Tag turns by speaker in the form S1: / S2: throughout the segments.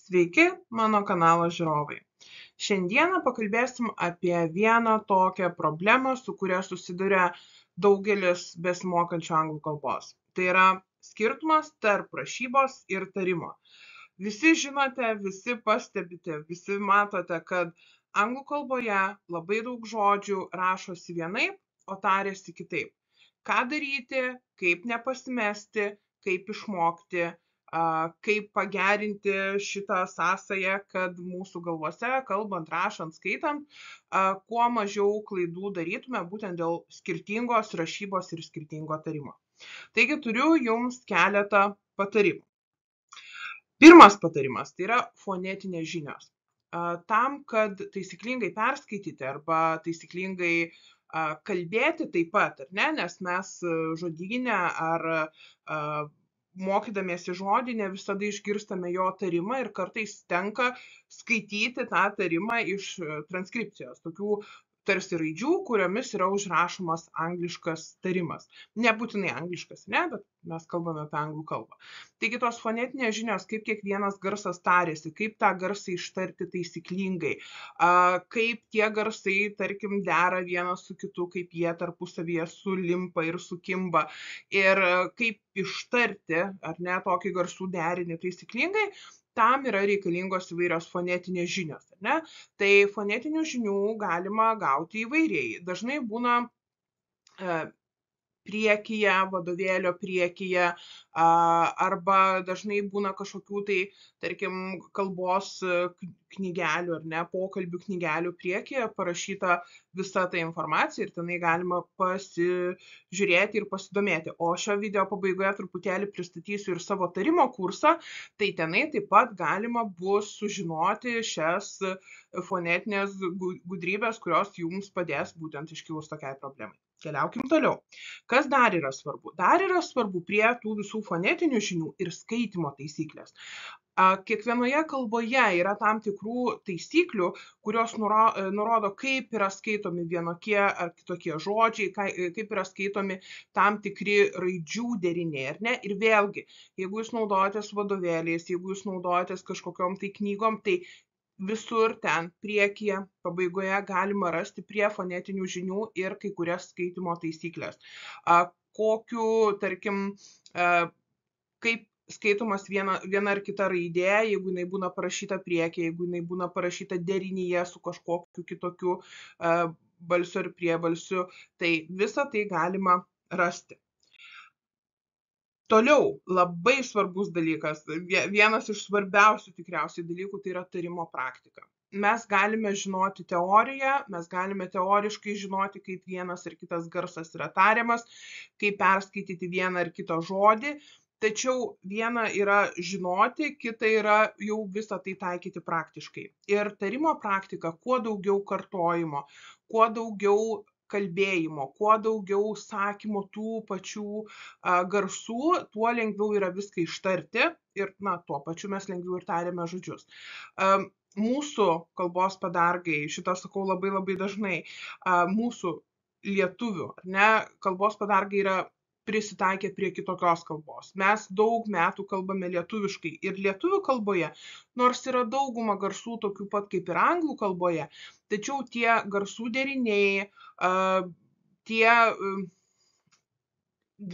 S1: Sveiki, mano kanalo žiūrovai. Šiandieną pakalbėsim apie vieną tokią problemą, su kuria susiduria daugelis besimokančių anglų kalbos. Tai yra skirtumas tarp rašybos ir tarimo. Visi žinote, visi pastebite, visi matote, kad anglų kalboje labai daug žodžių rašosi vienaip, o tariasi kitaip. Ką daryti, kaip nepasimesti, kaip išmokti, kaip pagerinti šitą sąsają, kad mūsų galvose, kalbant, rašant, skaitant, kuo mažiau klaidų darytume būtent dėl skirtingos rašybos ir skirtingo tarimo. Taigi turiu jums keletą patarimų. Pirmas patarimas tai yra fonetinės žinios. Tam, kad taisyklingai perskaityti arba taisyklingai kalbėti taip pat, ar ne, nes mes žodyne ar mokydamiesi žodį ne visada išgirstame jo tarimą ir kartais tenka skaityti tą tarimą iš transkripcijos, tokių tarsi raidžių, kuriomis yra užrašomas angliškas tarimas. Nebūtinai angliškas, ne, bet mes kalbame apie anglų kalbą. Taigi tos fonetinės žinios, kaip kiekvienas garsas tariasi, kaip tą garsą ištarti taisyklingai, kaip tie garsai, tarkim, dera vienas su kitu, kaip jie tarpusavyje sulimpa ir sukimba ir kaip ištarti, ar ne, tokį garsų derinį taisyklingai, tam yra reikalingos įvairios fonetinės žinios, ar ne? Tai fonetinių žinių galima gauti įvairiai. Dažnai būna priekyje, vadovėlio priekyje, arba dažnai būna kažkokių tai, tarkim, kalbos knygelių ar ne, pokalbių knygelių priekyje parašyta visa ta informacija ir tenai galima pasižiūrėti ir pasidomėti. O šio video pabaigoje truputėlį pristatysiu ir savo tarimo kursą, tai tenai taip pat galima bus sužinoti šias fonetinės gudrybės, kurios jums padės būtent iškilus tokiai problemai. Keliaukim toliau. Kas dar yra svarbu? Dar yra svarbu prie tų visų fonetinių žinių ir skaitimo taisyklės. Kiekvienoje kalboje yra tam tikrų taisyklių, kurios nurodo, kaip yra skaitomi vienokie ar kitokie žodžiai, kaip yra skaitomi tam tikri raidžių deriniai, ar ne? Ir vėlgi, jeigu jūs naudojatės vadovėliais, jeigu jūs naudojatės kažkokiom tai knygom, tai visur ten priekyje, pabaigoje galima rasti prie fonetinių žinių ir kai kurias skaitimo taisyklės. Kokiu, tarkim, kaip skaitomas viena ar kita raidė, jeigu jinai būna parašyta priekyje, jeigu jinai būna parašyta derinyje su kažkokiu kitokiu balsiu ar priebalsiu, tai visą tai galima rasti. Toliau, labai svarbus dalykas, vienas iš svarbiausių tikriausiai dalykų, tai yra tarimo praktika. Mes galime žinoti teoriją, mes galime teoriškai žinoti, kaip vienas ar kitas garsas yra tariamas, kaip perskaityti vieną ar kitą žodį, tačiau viena yra žinoti, kita yra jau visą tai taikyti praktiškai. Ir tarimo praktika, kuo daugiau kartojimo, kuo daugiau kalbėjimo, kuo daugiau sakymo tų pačių garsų, tuo lengviau yra viską ištarti ir, tuo pačiu mes lengviau ir tariame žodžius. Mūsų kalbos padargai, šitą sakau labai labai dažnai, mūsų lietuvių, ne, kalbos padargai yra prisitaikę prie kitokios kalbos. Mes daug metų kalbame lietuviškai ir lietuvių kalboje, nors yra dauguma garsų tokių pat kaip ir anglų kalboje, tačiau tie garsų deriniai, tie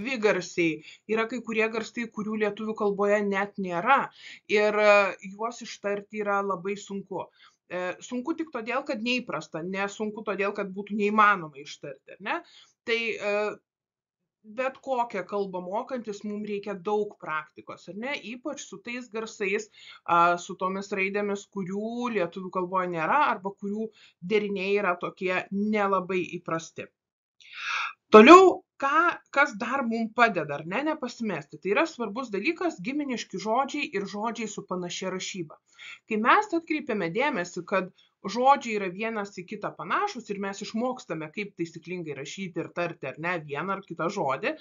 S1: dvigarsiai, yra kai kurie garsai, kurių lietuvių kalboje net nėra ir juos ištarti yra labai sunku. Sunku tik todėl, kad neįprasta, nesunku todėl, kad būtų neįmanoma ištarti, ar ne? Tai bet kokią kalbą mokantis mums reikia daug praktikos, ar ne? Ypač su tais garsais, su tomis raidėmis, kurių lietuvių kalboje nėra arba kurių deriniai yra tokie nelabai įprasti. Toliau, kas dar mums padeda, ar ne, nepasimesti? Tai yra svarbus dalykas giminiški žodžiai ir žodžiai su panašia rašyba. Kai mes atkreipiame dėmesį, kad žodžiai yra vienas į kitą panašus ir mes išmokstame, kaip taisyklingai rašyti ir tarti, ar ne, vieną ar kitą žodį,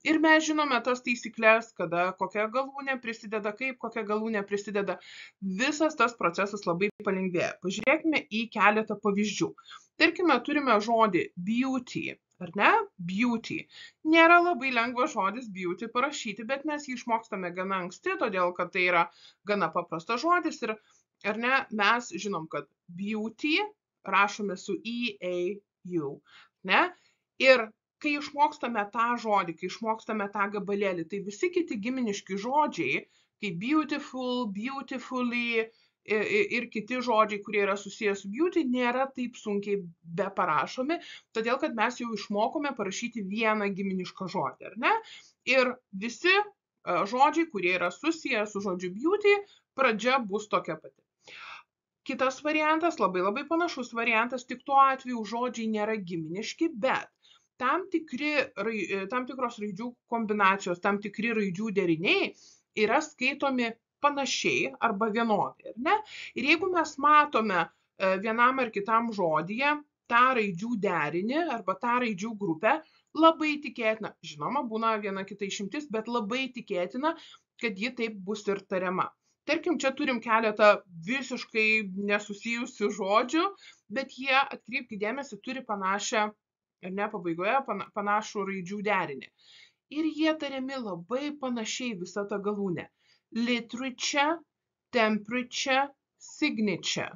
S1: ir mes žinome tas taisyklės, kada kokia galūnė prisideda, kaip kokia galūnė prisideda, visas tas procesas labai palengvėja. Pažiūrėkime į keletą pavyzdžių. Tarkime, turime žodį beauty, ar ne? Beauty. Nėra labai lengvas žodis beauty parašyti, bet mes jį išmokstame gana anksti, todėl kad tai yra gana paprastas žodis ir, ar ne, mes žinom, kad beauty rašome su E-A-U, ne? Ir kai išmokstame tą žodį, kai išmokstame tą gabalėlį, tai visi kiti giminiški žodžiai, kaip beautiful, beautifully ir kiti žodžiai, kurie yra susijęs su beauty, nėra taip sunkiai beparašomi, todėl kad mes jau išmokome parašyti vieną giminišką žodį, ar ne? Ir visi žodžiai, kurie yra susijęs su žodžiu beauty, pradžia bus tokia pati. Kitas variantas, labai panašus variantas, tik tuo atveju žodžiai nėra giminiški, bet tam tikros raidžių kombinacijos, tam tikri raidžių deriniai yra skaitomi panašiai arba vienodai, ar ne? Ir jeigu mes matome vienam ar kitam žodyje tą raidžių derinį arba tą raidžių grupę, labai tikėtina, žinoma, būna viena kita išimtis, bet labai tikėtina, kad ji taip bus ir tariama. Tarkim, čia turim keletą visiškai nesusijusių žodžių, bet jie, atkreipkite dėmesį, turi panašią, ar ne, pabaigoje panašų raidžių derinį. Ir jie tariami labai panašiai visa ta galūnė. Literature, temperature, signature.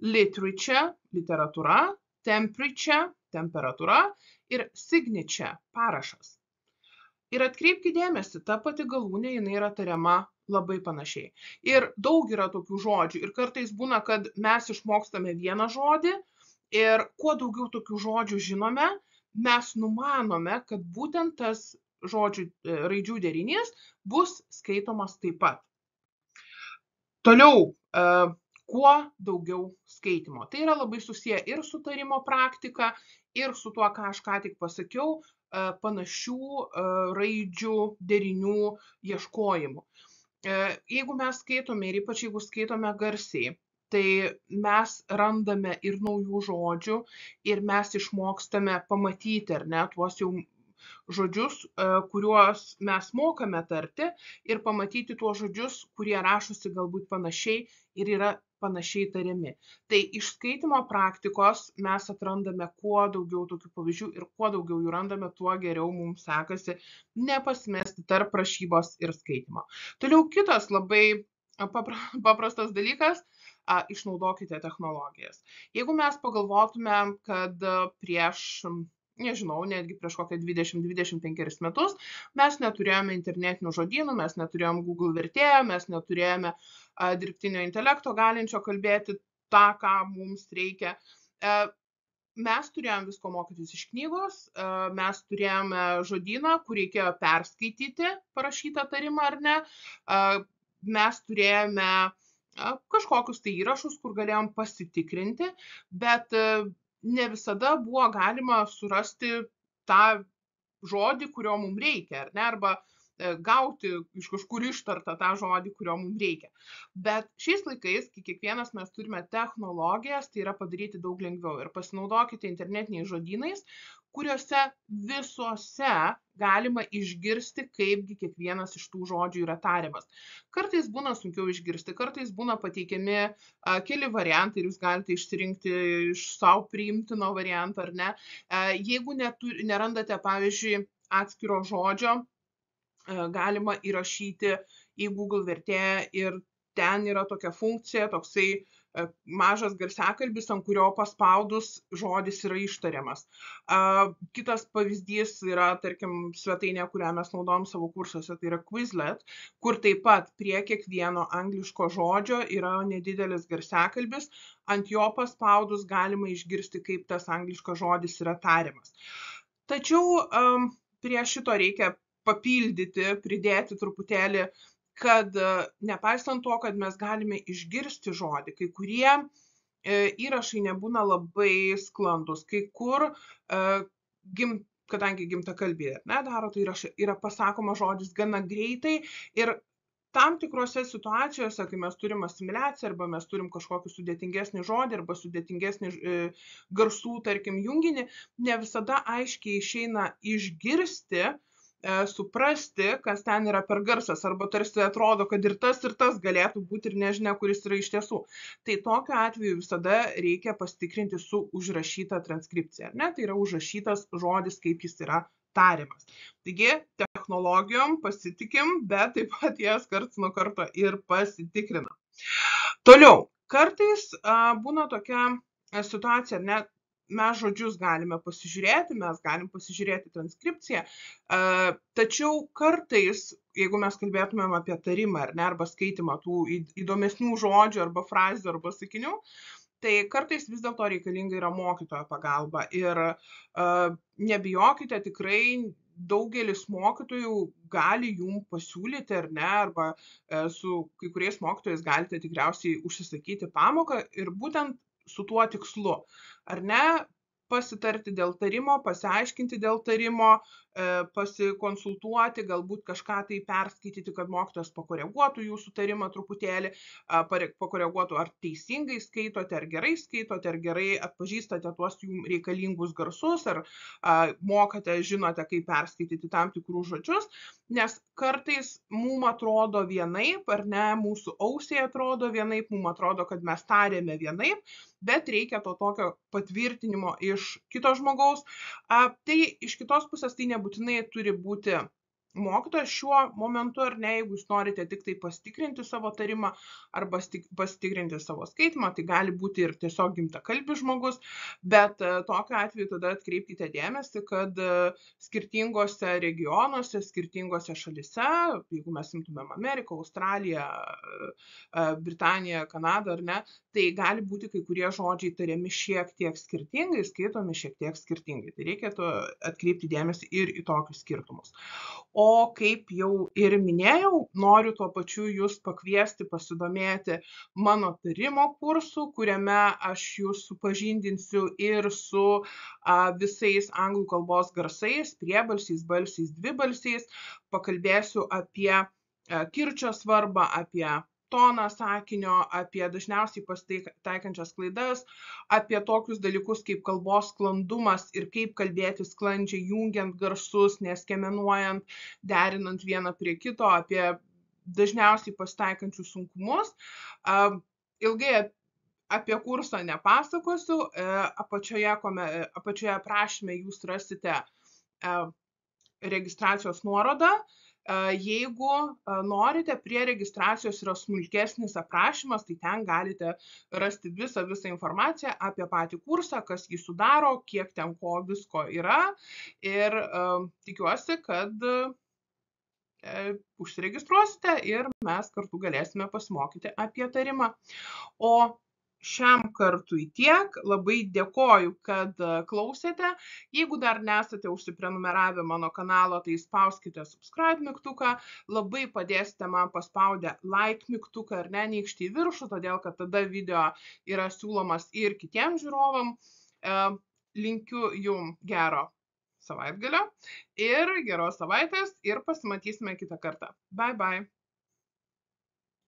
S1: Literature, literatūra, temperature, temperatūra ir signature, parašas. Ir atkreipkite dėmesį, ta pati galūnė, jinai yra tariama labai panašiai. Ir daug yra tokių žodžių. Ir kartais būna, kad mes išmokstame vieną žodį ir kuo daugiau tokių žodžių žinome, mes numanome, kad būtent tas raidžių derinys bus skaitomas taip pat. Toliau, kuo daugiau skaitimo. Tai yra labai susiję ir su tarimo praktika, ir su tuo, ką aš ką tik pasakiau, panašių raidžių derinių ieškojimu. Jeigu mes skaitome ir ypač jeigu skaitome garsiai, tai mes randame ir naujų žodžių ir mes išmokstame pamatyti, ar ne, tuos jau žodžius, kuriuos mes mokame tarti ir pamatyti tuos žodžius, kurie rašosi galbūt panašiai ir yra panašiai tariami. Tai iš skaitimo praktikos mes atrandame kuo daugiau tokių pavyzdžių ir kuo daugiau jų randame, tuo geriau mums sekasi nepasimesti tarp rašybos ir skaitimo. Toliau kitas labai paprastas dalykas, išnaudokite technologijas. Jeigu mes pagalvotume, kad prieš, nežinau, netgi prieš kokią 20-25 metus mes neturėjome internetinių žodynų, mes neturėjome Google vertėjo, mes neturėjome dirbtinio intelekto galinčio kalbėti tą, ką mums reikia. Mes turėjome visko mokytis iš knygos, mes turėjome žodyną, kur reikėjo perskaityti parašytą tarimą ar ne, mes turėjome kažkokius tai įrašus, kur galėjom pasitikrinti, bet ne visada buvo galima surasti tą žodį, kurio mums reikia, ar ne, arba gauti iš kažkur ištartą tą žodį, kurio mums reikia. Bet šiais laikais, kai kiekvienas mes turime technologijas, tai yra padaryti daug lengviau. Ir pasinaudokite internetiniais žodynais, kuriuose visuose galima išgirsti, kaipgi kiekvienas iš tų žodžių yra tariamas. Kartais būna sunkiau išgirsti, kartais būna pateikiami keli variantai ir jūs galite išsirinkti iš savo priimtino varianto, ar ne. Jeigu nerandate, pavyzdžiui, atskiro žodžio, galima įrašyti į Google vertėją ir ten yra tokia funkcija, toksai mažas garsiakalbis, ant kurio paspaudus žodis yra ištariamas. Kitas pavyzdys yra, tarkim, svetainė, kurią mes naudojam savo kursuose, tai yra Quizlet, kur taip pat prie kiekvieno angliško žodžio yra nedidelis garsiakalbis, ant jo paspaudus galima išgirsti, kaip tas angliškas žodis yra tariamas. Tačiau prie šito reikia papildyti, pridėti truputėlį, kad nepaisant to, kad mes galime išgirsti žodį, kai kurie įrašai nebūna labai sklandus, kai kur, kadangi gimtakalbė nedaro, tai yra pasakoma žodis gana greitai ir tam tikrose situacijose, kai mes turim asimiliaciją arba mes turim kažkokį sudėtingesnį žodį arba sudėtingesnį garsų, tarkim, junginį, ne visada aiškiai išeina išgirsti suprasti, kas ten yra per garsas, arba tarsi atrodo, kad ir tas galėtų būti ir nežinia, kuris yra iš tiesų. Tai tokiu atveju visada reikia pasitikrinti su užrašyta transkripcija, ne? Tai yra užrašytas žodis, kaip jis yra tariamas. Taigi, technologijom pasitikim, bet taip pat jas karts nuo karto ir pasitikrinam. Toliau, kartais būna tokia situacija, ne, mes žodžius galime pasižiūrėti, mes galim pasižiūrėti transkripciją, tačiau kartais, jeigu mes kalbėtumėm apie tarimą ar ne, arba skaitimą tų įdomesnių žodžių arba frazių arba sakinių, tai kartais vis dėlto reikalinga yra mokytojo pagalba ir nebijokite, tikrai daugelis mokytojų gali jum pasiūlyti ar ne, arba su kai kuriais mokytojais galite tikriausiai užsisakyti pamoką ir būtent su tuo tikslu, ar ne, pasitarti dėl tarimo, pasiaiškinti dėl tarimo, pasikonsultuoti, galbūt kažką tai perskaityti, kad mokytojas pakoreguotų jūsų tarimą truputėlį, pakoreguotų, ar teisingai skaitote, ar gerai atpažįstate tuos jums reikalingus garsus, ar mokate, žinote, kaip perskaityti tam tikrus žodžius, nes kartais mums atrodo vienaip, ar ne, mūsų ausiai atrodo vienaip, mums atrodo, kad mes tarėme vienaip, bet reikia to tokio patvirtinimo iš kito žmogaus. Tai iš kitos pusės tai nebūtinai turi būti mokytojas šiuo momentu, ar ne, jeigu jūs norite tik tai pasitikrinti savo tarimą arba pasitikrinti savo skaitimą, tai gali būti ir tiesiog gimtakalbis žmogus, bet tokiu atveju tada atkreipkite dėmesį, kad skirtingose regionuose, skirtingose šalise, jeigu mes imtumėm Ameriką, Australiją, Britaniją, Kanadą, ar ne, tai gali būti kai kurie žodžiai tariami šiek tiek skirtingai, skaitomi šiek tiek skirtingai. Tai reikėtų atkreipti dėmesį ir į tokius skirtumus. O kaip jau ir minėjau, noriu tuo pačiu jūs pakviesti pasidomėti mano tarimo kursu, kuriame aš jūs supažindinsiu ir su visais anglų kalbos garsais, priebalsiais, balsiais, dvibalsiais, pakalbėsiu apie kirčio svarbą, apie toną sakinio, apie dažniausiai pasitaikančias klaidas, apie tokius dalykus kaip kalbos sklandumas ir kaip kalbėti sklandžiai, jungiant garsus, neskemenuojant, derinant vieną prie kito, apie dažniausiai pasitaikančius sunkumus. Ilgai apie kursą nepasakosiu, apačioje aprašyme jūs rasite registracijos nuorodą. Jeigu norite, prie registracijos yra smulkesnis aprašymas, tai ten galite rasti visą informaciją apie patį kursą, kas jį sudaro, kiek ten ko visko yra ir tikiuosi, kad užsiregistruosite ir mes kartu galėsime pasimokyti apie tarimą. O šiam kartui tiek. Labai dėkoju, kad klausėte. Jeigu dar nesate užsiprenumeravę mano kanalo, tai spauskite subscribe mygtuką. Labai padėsite man paspaudę like mygtuką ir neneikšti į viršų, todėl kad tada video yra siūlomas ir kitiems žiūrovam. Linkiu jum gero savaitgalio ir geros savaitės ir pasimatysime kitą kartą. Bye bye.